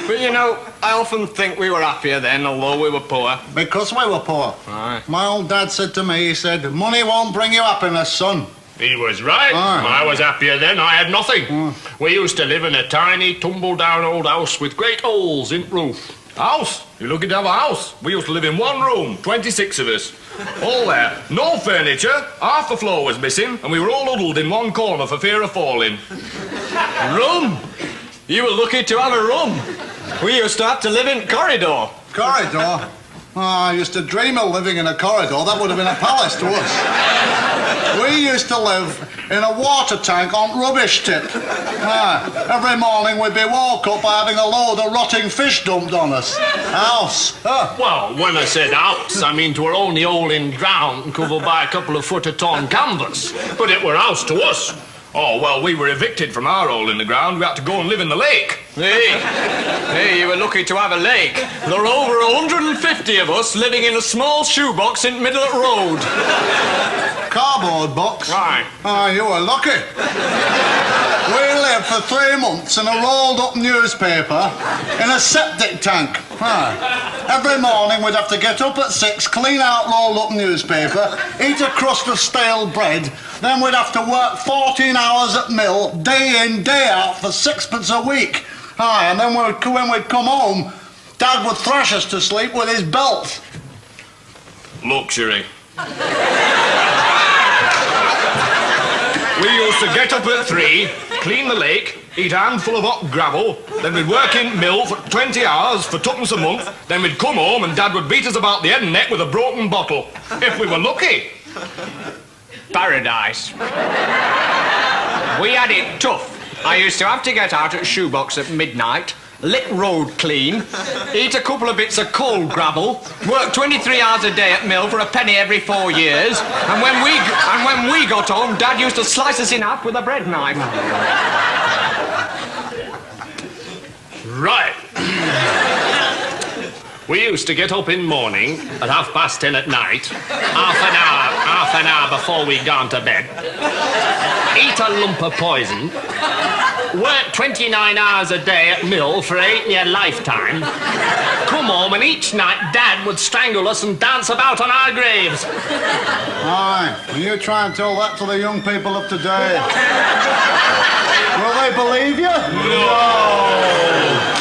But you know, I often think we were happier then, although we were poor. Because we were poor. Aye. My old dad said to me, he said, money won't bring you happiness, son. He was right. Aye. I was happier then. I had nothing. We used to live in a tiny, tumble-down old house with great holes in the roof. House? You're lucky to have a house. We used to live in one room, 26 of us. All there. No furniture. Half the floor was missing, and we were all huddled in one corner for fear of falling. Room? You were lucky to have a room. We used to have to live in corridor. Corridor? Oh, I used to dream of living in a corridor. That would have been a palace to us. We used to live in a water tank on rubbish tip. Every morning we'd be woke up by having a load of rotting fish dumped on us. House. Well, when I said house, I mean 'twere only hole in ground covered by a couple of foot of torn canvas. But it were house to us. Oh, well, we were evicted from our hole in the ground. We had to go and live in the lake. Hey, you were lucky to have a lake. There were over 150 of us living in a small shoebox in the middle of the road. Cardboard box? Right. Oh, you were lucky. We lived for 3 months in a rolled-up newspaper in a septic tank. Every morning we'd have to get up at 6, clean out rolled-up newspaper, eat a crust of stale bread, then we'd have to work 14 hours at mill, day in, day out, for 6pence a week. And then when we'd come home, Dad would thrash us to sleep with his belt. Luxury. We used to get up at 3, clean the lake, eat a handful of hot gravel, then we'd work in mill for 20 hours for 2pence a month, then we'd come home and Dad would beat us about the head and neck with a broken bottle. If we were lucky. Paradise. We had it tough. I used to have to get out at shoebox at midnight, lick road clean, eat a couple of bits of cold gravel, work 23 hours a day at mill for a penny every 4 years, and when we got home, Dad used to slice us in half with a bread knife. Right. We used to get up in morning at 10:30 at night, half an hour before we'd gone to bed, eat a lump of poison, work 29 hours a day at mill for a 8-year lifetime, come home and each night Dad would strangle us and dance about on our graves. Aye, and you try and tell that to the young people of today. Will they believe you? No.